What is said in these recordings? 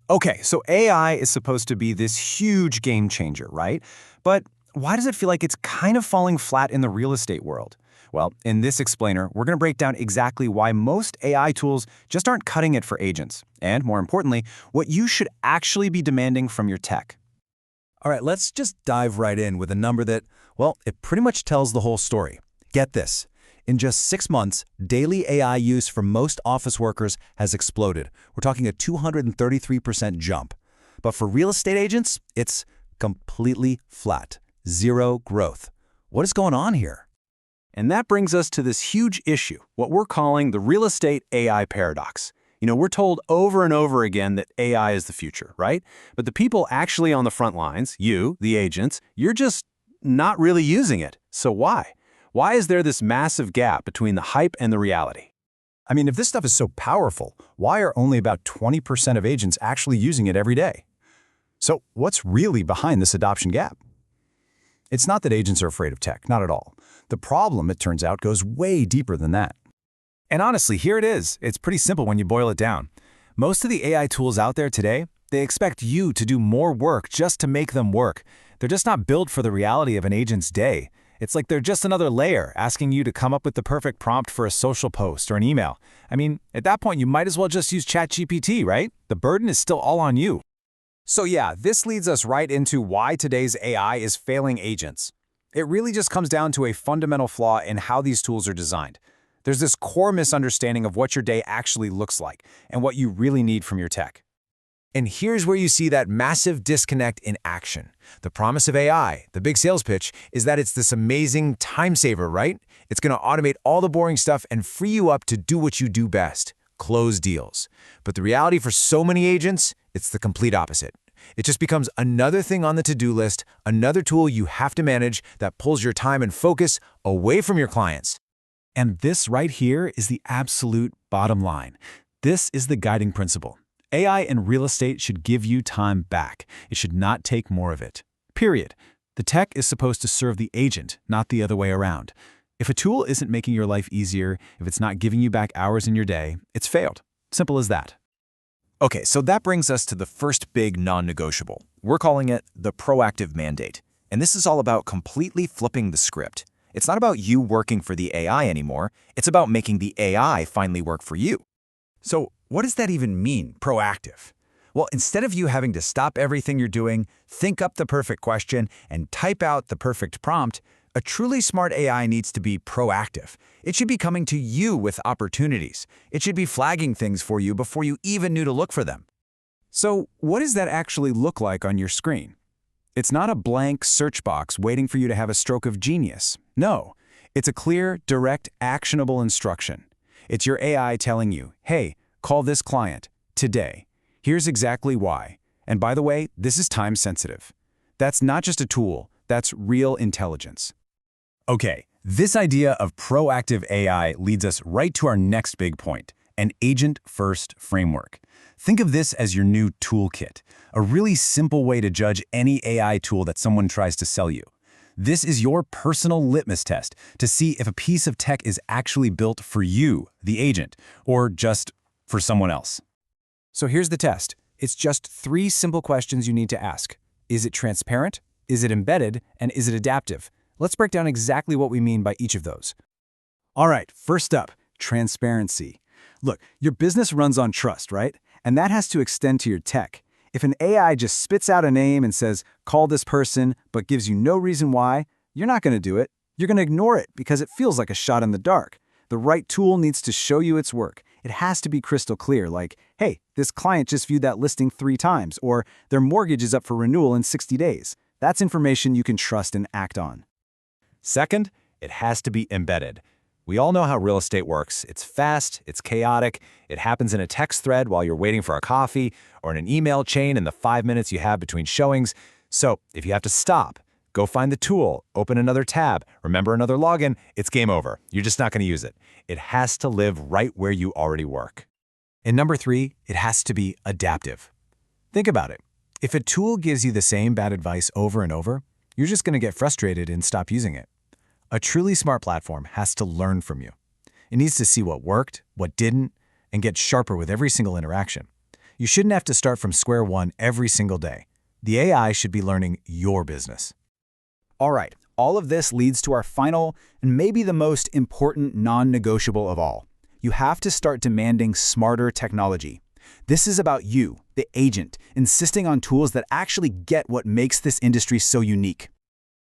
Okay, so AI is supposed to be this huge game changer, right? But why does it feel like it's kind of falling flat in the real estate world? Well, in this explainer, we're going to break down exactly why most AI tools just aren't cutting it for agents, and more importantly, what you should actually be demanding from your tech. All right, let's just dive right in with a number that, well, it pretty much tells the whole story. Get this. In just 6 months, daily AI use for most office workers has exploded. We're talking a 233% jump. But for real estate agents, it's completely flat. Zero growth. What is going on here? And that brings us to this huge issue, what we're calling the real estate AI paradox. We're told over and over again that AI is the future, right? But the people actually on the front lines, you, the agents, you're just not really using it. So why? Why is there this massive gap between the hype and the reality? I mean, if this stuff is so powerful, why are only about 20% of agents actually using it every day? So what's really behind this adoption gap? It's not that agents are afraid of tech, not at all. The problem, it turns out, goes way deeper than that. And honestly, here it is. It's pretty simple when you boil it down. Most of the AI tools out there today, they expect you to do more work just to make them work. They're just not built for the reality of an agent's day. It's like they're just another layer, asking you to come up with the perfect prompt for a social post or an email. I mean, at that point, you might as well just use ChatGPT, right? The burden is still all on you. So yeah, this leads us right into why today's AI is failing agents. It really just comes down to a fundamental flaw in how these tools are designed. There's this core misunderstanding of what your day actually looks like and what you really need from your tech. And here's where you see that massive disconnect in action. The promise of AI, the big sales pitch, is that it's this amazing time saver, right? It's going to automate all the boring stuff and free you up to do what you do best, close deals. But the reality for so many agents, it's the complete opposite. It just becomes another thing on the to-do list, another tool you have to manage that pulls your time and focus away from your clients. And this right here is the absolute bottom line. This is the guiding principle. AI in real estate should give you time back. It should not take more of it. Period. The tech is supposed to serve the agent, not the other way around. If a tool isn't making your life easier, if it's not giving you back hours in your day, it's failed. Simple as that. Okay, so that brings us to the first big non-negotiable. We're calling it the proactive mandate. And this is all about completely flipping the script. It's not about you working for the AI anymore. It's about making the AI finally work for you. So what does that even mean, proactive? Well, instead of you having to stop everything you're doing, think up the perfect question, and type out the perfect prompt, a truly smart AI needs to be proactive. It should be coming to you with opportunities. It should be flagging things for you before you even knew to look for them. So what does that actually look like on your screen? It's not a blank search box waiting for you to have a stroke of genius. No, it's a clear, direct, actionable instruction. It's your AI telling you, hey, call this client today. Here's exactly why. And by the way, this is time sensitive. That's not just a tool, that's real intelligence. Okay, this idea of proactive AI leads us right to our next big point, an agent-first framework. Think of this as your new toolkit, a really simple way to judge any AI tool that someone tries to sell you. This is your personal litmus test to see if a piece of tech is actually built for you, the agent, or just for someone else. So here's the test. It's just 3 simple questions you need to ask. Is it transparent? Is it embedded? And is it adaptive? Let's break down exactly what we mean by each of those. All right, first up, transparency. Look, your business runs on trust, right? And that has to extend to your tech. If an AI just spits out a name and says, call this person, but gives you no reason why, you're not going to do it. You're going to ignore it because it feels like a shot in the dark. The right tool needs to show you its work. It has to be crystal clear, like, hey, this client just viewed that listing 3 times, or their mortgage is up for renewal in 60 days. That's information you can trust and act on. Second, it has to be embedded. We all know how real estate works. It's fast, it's chaotic, it happens in a text thread while you're waiting for a coffee, or in an email chain in the 5 minutes you have between showings. So if you have to stop, go find the tool, open another tab, remember another login, it's game over. You're just not going to use it. It has to live right where you already work. And number 3, it has to be adaptive. Think about it. If a tool gives you the same bad advice over and over, you're just going to get frustrated and stop using it. A truly smart platform has to learn from you. It needs to see what worked, what didn't, and get sharper with every single interaction. You shouldn't have to start from square one every single day. The AI should be learning your business. All right, all of this leads to our final and maybe the most important non-negotiable of all. You have to start demanding smarter technology. This is about you, the agent, insisting on tools that actually get what makes this industry so unique.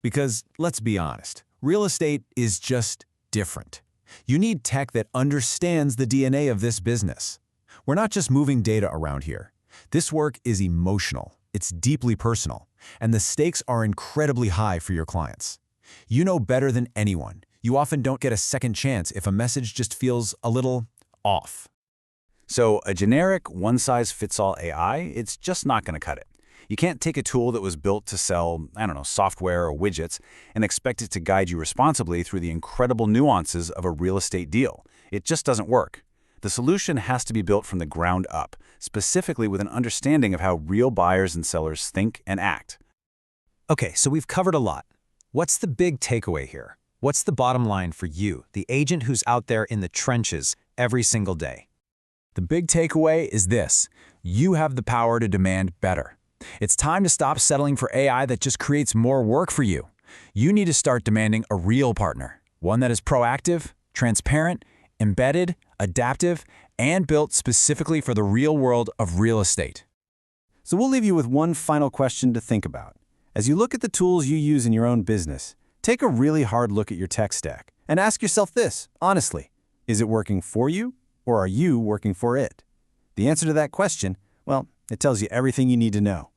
Because, let's be honest, real estate is just different. You need tech that understands the DNA of this business. We're not just moving data around here. This work is emotional, it's deeply personal, and the stakes are incredibly high for your clients. You know better than anyone. You often don't get a second chance if a message just feels a little off. So a generic one-size-fits-all AI, it's just not going to cut it. You can't take a tool that was built to sell, software or widgets and expect it to guide you responsibly through the incredible nuances of a real estate deal. It just doesn't work. The solution has to be built from the ground up, specifically with an understanding of how real buyers and sellers think and act. Okay, so we've covered a lot. What's the big takeaway here? What's the bottom line for you, the agent who's out there in the trenches every single day? The big takeaway is this: you have the power to demand better. It's time to stop settling for AI that just creates more work for you. You need to start demanding a real partner, one that is proactive, transparent, embedded, adaptive, and built specifically for the real world of real estate. So we'll leave you with one final question to think about. As you look at the tools you use in your own business, take a really hard look at your tech stack and ask yourself this, honestly: is it working for you, or are you working for it? The answer to that question, well, it tells you everything you need to know.